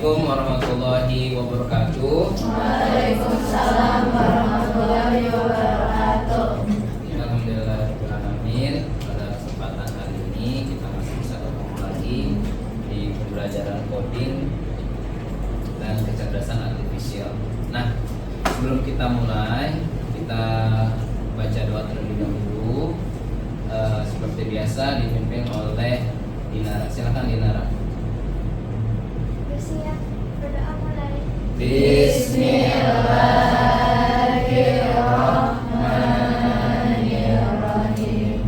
Assalamualaikum warahmatullahi wabarakatuh. Waalaikumsalam warahmatullahi wabarakatuh. Alhamdulillahirrahmanirrahim. Pada kesempatan hari ini kita masih bisa ketemu lagi di pembelajaran coding dan kecerdasan artifisial. Nah, sebelum kita mulai, kita baca doa terlebih dahulu. Seperti biasa dipimpin oleh Dinara. Silakan Dinara. Bersiap, berdoa mulai. Bismillahirrahmanirrahim.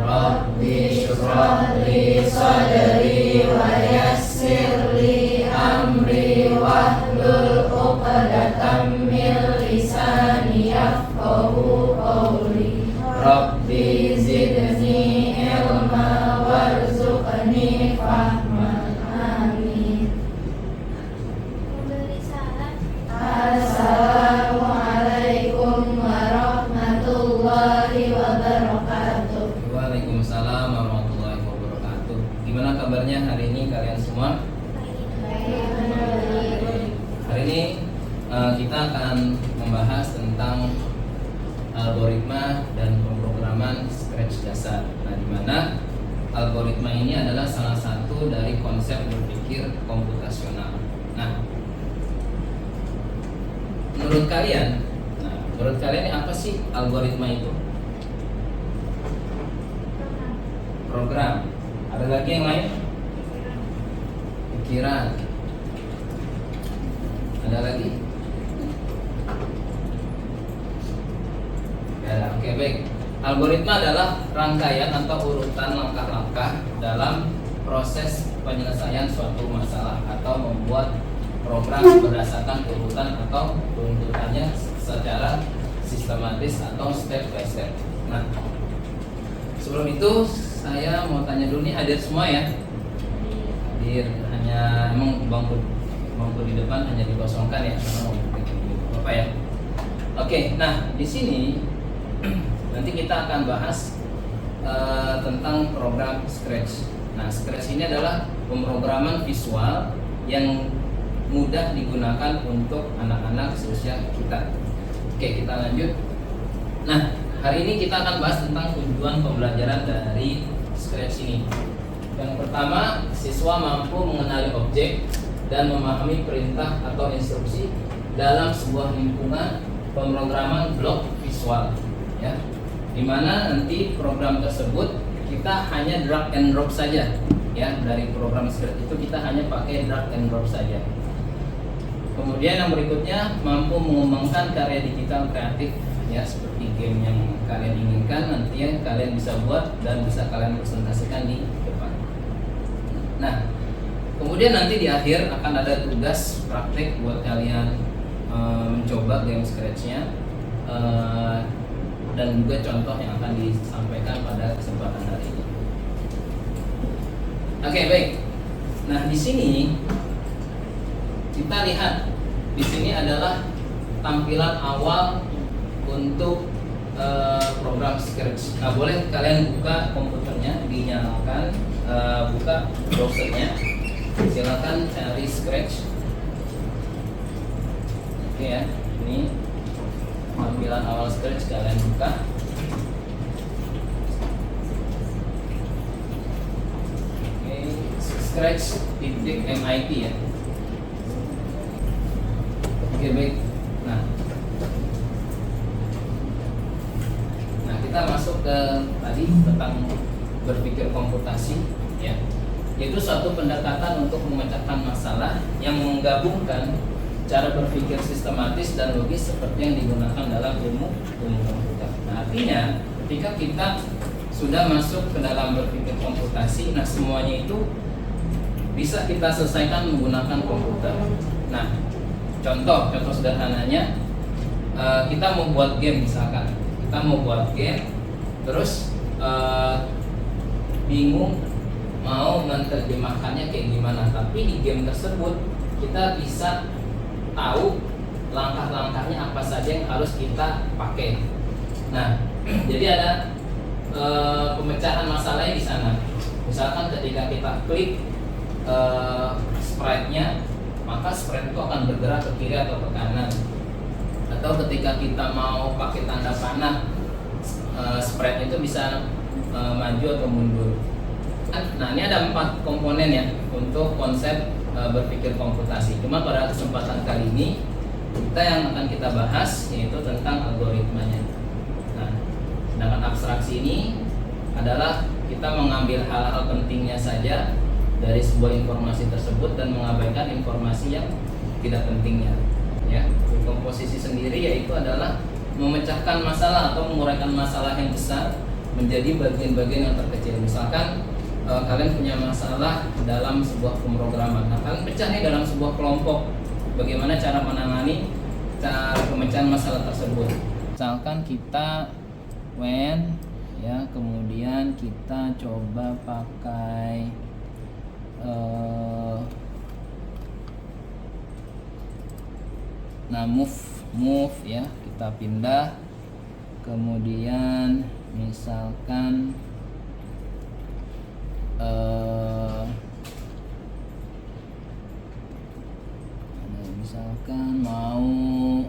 Rabbi shrah li sadri wa yassir li amri wahlul 'uqdatam min lisani yafqahu qawli. Rabbi zidni ilma warzuqni fahma. Amin. Memberi salam. Assalamualaikum warahmatullahi wabarakatuh. Waalaikumsalam warahmatullahi wabarakatuh. Gimana kabarnya hari ini kalian semua? Hari ini kita akan membahas tentang algoritma dan pemrograman Scratch dasar. Nah, di mana algoritma ini adalah salah satu dari konsep berpikir komputasional. Nah, menurut kalian ini apa sih algoritma itu? Program. Ada lagi yang lain? Pikiran. Ada lagi? Ya, oke, baik. Algoritma adalah rangkaian atau urutan langkah-langkah dalam proses penyelesaian suatu masalah atau membuat program berdasarkan urutan atau runtutannya secara sistematis atau step by step. Nah, sebelum itu saya mau tanya dulu nih, hadir semua ya? Hadir, hanya emang bangku di depan hanya dikosongkan ya, karena mau apa ya? Oke, nah di sini nanti kita akan bahas tentang program Scratch. Nah, Scratch ini adalah pemrograman visual yang mudah digunakan untuk anak-anak seusia kita. Oke, kita lanjut. Nah, hari ini kita akan bahas tentang tujuan pembelajaran dari Scratch ini. Yang pertama, siswa mampu mengenali objek dan memahami perintah atau instruksi dalam sebuah lingkungan pemrograman blok visual, ya. Dimana nanti program tersebut kita hanya drag and drop saja, ya. Dari program Scratch itu kita hanya pakai drag and drop saja. Kemudian yang berikutnya, mampu mengembangkan karya digital kreatif, ya, seperti game yang kalian inginkan nantinya kalian bisa buat dan bisa kalian presentasikan di depan. Nah, kemudian nanti di akhir akan ada tugas praktek buat kalian mencoba game Scratch-nya, dan juga contoh yang akan disampaikan pada kesempatan hari ini. Oke, baik. Nah, di sini kita lihat, di sini adalah tampilan awal untuk program Scratch. Nah, boleh kalian buka komputernya, dinyalakan, buka browsernya, silakan cari Scratch. Oke ya, ini tampilan awal Scratch, kalian buka. Oke, Scratch.mit ya. Oke, baik. Nah, kita masuk ke tadi tentang berpikir komputasi, ya, yaitu suatu pendekatan untuk memecahkan masalah yang menggabungkan cara berpikir sistematis dan logis seperti yang digunakan dalam ilmu komputer. Nah, artinya ketika kita sudah masuk ke dalam berpikir komputasi, nah semuanya itu bisa kita selesaikan menggunakan komputer. Nah, contoh sederhananya, kita mau buat game misalkan. Kita mau buat game, terus bingung mau menerjemahkannya kayak gimana. Tapi di game tersebut kita bisa tahu langkah-langkahnya apa saja yang harus kita pakai. Nah, jadi ada pemecahan masalahnya di sana. Misalkan ketika kita klik sprite-nya, maka spread itu akan bergerak ke kiri atau ke kanan. Atau ketika kita mau pakai tanda panah, spread itu bisa maju atau mundur. Nah, ini ada 4 komponen ya untuk konsep berpikir komputasi. Cuma pada kesempatan kali ini kita yang akan kita bahas yaitu tentang algoritmanya. Nah, sedangkan abstraksi ini adalah kita mengambil hal-hal pentingnya saja dari sebuah informasi tersebut dan mengabaikan informasi yang tidak pentingnya. Ya, komposisi sendiri yaitu adalah memecahkan masalah atau menguraikan masalah yang besar menjadi bagian-bagian yang terkecil. Misalkan kalian punya masalah dalam sebuah pemrograman, nah kalian pecah nih dalam sebuah kelompok. Bagaimana cara menangani cara pemecahan masalah tersebut? Misalkan kita when ya, kemudian kita coba pakai nah move ya, kita pindah, kemudian misalkan misalkan mau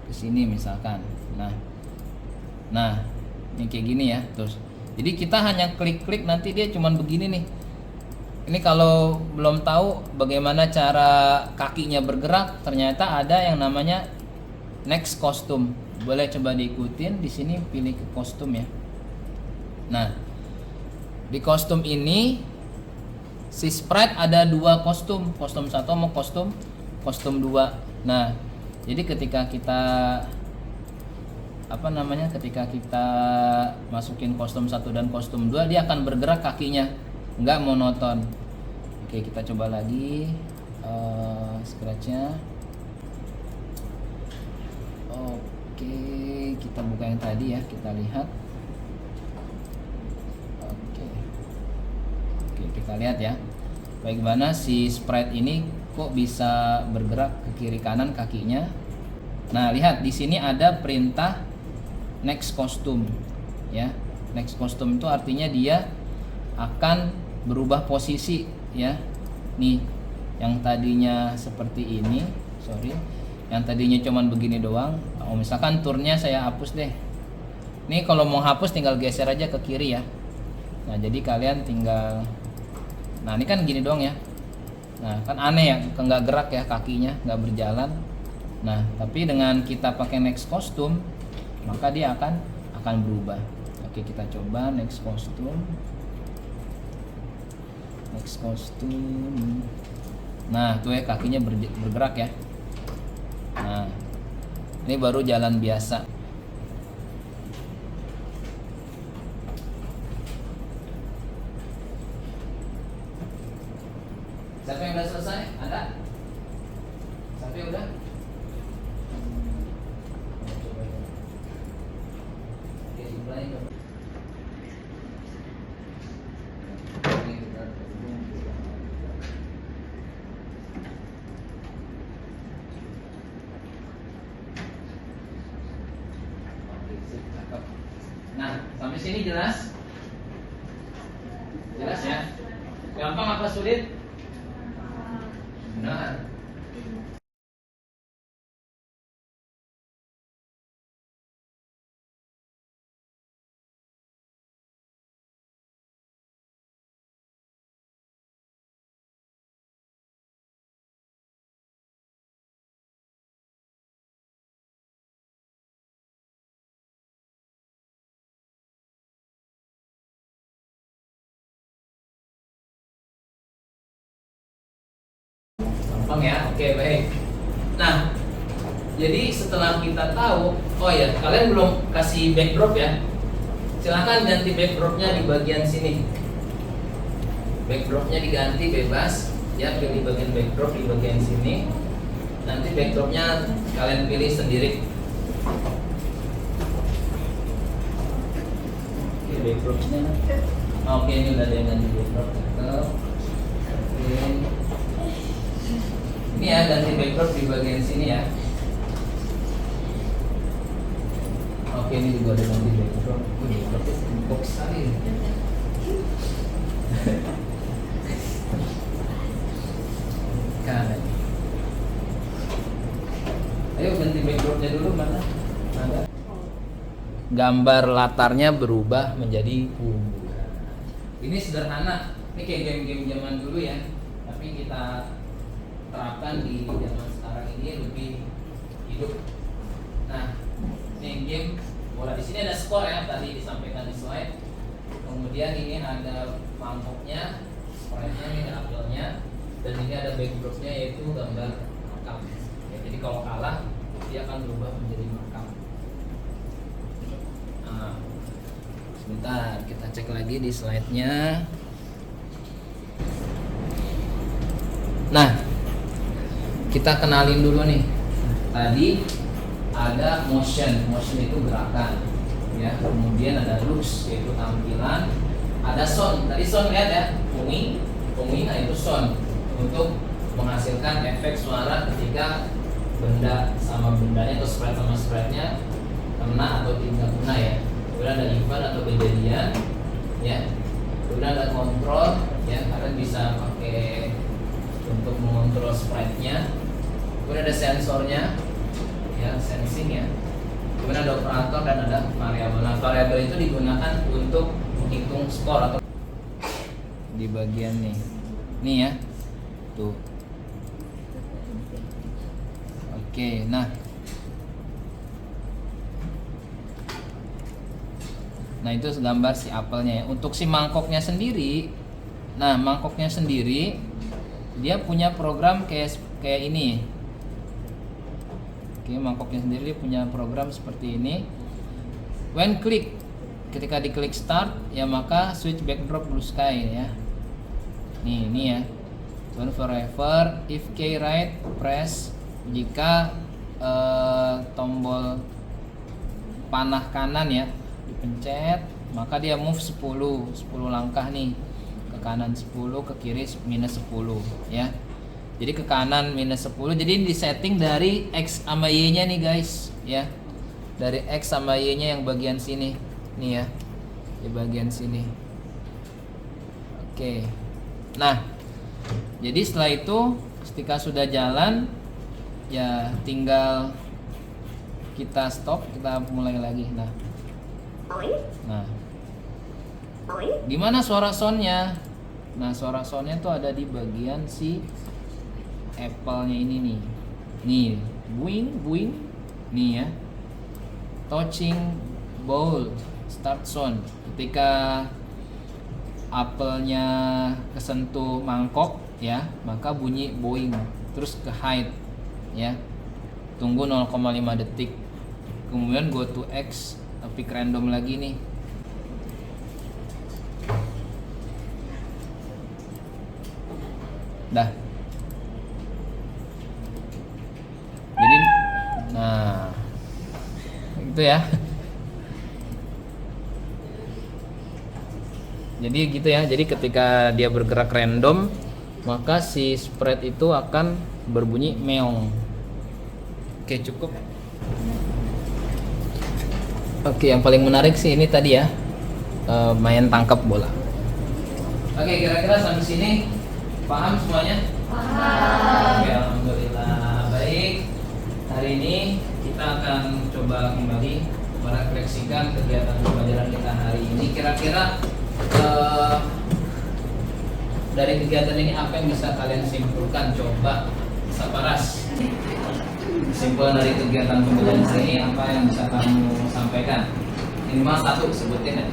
ke sini misalkan. Nah, ini kayak gini ya. Terus jadi kita hanya klik-klik, nanti dia cuman begini nih. Ini kalau belum tahu bagaimana cara kakinya bergerak, ternyata ada yang namanya next costume. Boleh coba diikutin, di sini pilih ke kostum ya. Nah, di kostum ini si sprite ada 2 kostum 1 sama kostum 2. Nah, jadi ketika kita ketika kita masukin kostum 1 dan kostum 2, dia akan bergerak kakinya, nggak monoton. Oke, kita coba lagi scratch-nya. Oke, kita buka yang tadi ya, kita lihat. Oke, kita lihat ya, bagaimana si sprite ini kok bisa bergerak ke kiri kanan kakinya. Nah, lihat di sini ada perintah next costume ya. Next costume itu artinya dia akan berubah posisi ya. Nih, yang tadinya seperti ini, yang tadinya cuman begini doang. Misalkan turnya saya hapus deh. Nih, kalau mau hapus tinggal geser aja ke kiri ya. Nah, jadi kalian tinggal, nah ini kan gini doang ya. Nah, kan aneh ya, nggak gerak ya kakinya, nggak berjalan. Nah, tapi dengan kita pakai next costume, maka dia akan berubah. Oke, kita coba next costume. Nah, tuh ya, kakinya bergerak ya. Nah, ini baru jalan biasa. Siapa yang udah selesai? Ada? Sampai udah? Oke, mulai. Nah, sampai sini jelas? Jelas ya? Gampang apa sulit? Benar. Gampang ya, oke baik. Nah, jadi setelah kita tahu, oh ya, kalian belum kasih backdrop ya. Silahkan ganti backdropnya di bagian sini. Backdropnya diganti bebas, ya, pilih bagian backdrop di bagian sini. Nanti backdropnya kalian pilih sendiri. Oke, backdropnya. Oke, ini udah ada yang ganti backdrop. Oke. Ini ya, ganti backdrop di bagian sini ya. Oke, ini juga ada ganti backdrop. Backdropnya empuk sekali. Nah, ayo ganti backgroundnya dulu, mana? Ada. Gambar latarnya berubah menjadi ungu. Ini sederhana, ini kayak game-game zaman dulu ya, tapi kita terapkan di zaman sekarang ini lebih hidup. Nah, ini game bola. Di sini ada skor ya, tadi disampaikan di slide. Kemudian ini ada mangkoknya, sprite-nya, ini ada apelnya, dan ini ada backdropnya yaitu gambar makam. Ya, jadi kalau kalah dia akan berubah menjadi makam. Nah, sebentar kita cek lagi di slide-nya. Nah, kita kenalin dulu nih. Tadi ada motion itu gerakan, ya. Kemudian ada looks yaitu tampilan. Ada sound. Tadi sound lihat ya, booming, nah itu sound untuk menghasilkan efek suara ketika benda sama bendanya atau sprite sama sprite-nya kena atau tidak kena ya. Kemudian ada event atau kejadian, ya. Kemudian ada kontrol, ya. Kalian bisa pakai untuk mengontrol sprite-nya. Kemudian ada sensornya, ya, sensing ya. Kemudian ada operator dan ada variabel. Nah, variabel itu digunakan untuk menghitung skor atau di bagian nih ya, tuh. Oke, nah itu gambar si apelnya ya. Untuk si mangkoknya sendiri, nah mangkoknya sendiri dia punya program kayak ini. Oke, mangkoknya sendiri punya program seperti ini. When click, ketika diklik start ya maka switch backdrop blue sky ya. Ini ya. Turn forever if key right press. Jika tombol panah kanan ya dipencet, maka dia move 10 langkah nih. Ke kanan 10, ke kiri minus 10 ya. Jadi ke kanan minus 10. Jadi di setting dari X sama Y nya nih guys ya. Dari X sama Y nya yang bagian sini nih ya. Di bagian sini. Oke. Nah, jadi setelah itu ketika sudah jalan ya tinggal kita stop, kita mulai lagi. Nah, gimana suara soundnya? Nah, suara soundnya tuh ada di bagian si Apple-nya ini nih, buing, nih ya, touching bowl, start sound. Ketika apelnya kesentuh mangkok ya, maka bunyi boing, terus ke hide ya, tunggu 0,5 detik, kemudian go to X, pick random lagi nih. Dah. Jadi nah itu ya. Jadi gitu ya. Jadi ketika dia bergerak random, maka si sprite itu akan berbunyi meong. Oke, cukup. Oke, yang paling menarik sih ini tadi ya, main tangkap bola. Oke, kira-kira sampai sini paham semuanya? Paham. Oke, alhamdulillah. Baik, hari ini kita akan coba kembali merefleksikan kegiatan pembelajaran kita hari ini. Kira-kira dari kegiatan ini apa yang bisa kalian simpulkan? Coba Saparas, kesimpulan dari kegiatan pembelajaran hari ini apa yang bisa kamu sampaikan? Minimal satu sebutin ya.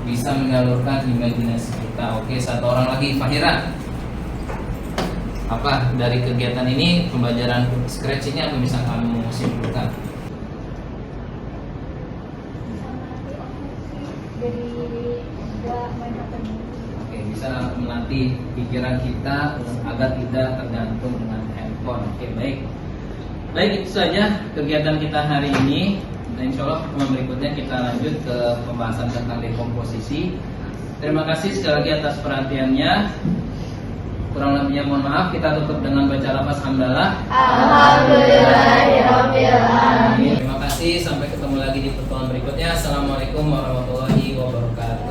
Bisa menyalurkan imajinasi kita. Oke, satu orang lagi, Fahira. Apa dari kegiatan ini, pembelajaran Scratch ini apa bisa kamu simpulkan? Jadi tidak main HP. Oke, bisa melatih pikiran kita agar tidak tergantung dengan handphone. Oke, baik. Baik, itu saja kegiatan kita hari ini. Dan insya Allah pertemuan berikutnya kita lanjut ke pembahasan tentang dekomposisi. Terima kasih sekali lagi atas perhatiannya. Kurang lebihnya mohon maaf. Kita tutup dengan baca lafaz hamdalah. Alhamdulillahirabbil alamin. Terima kasih. Sampai ketemu lagi di pertemuan berikutnya. Assalamualaikum warahmatullahi wabarakatuh.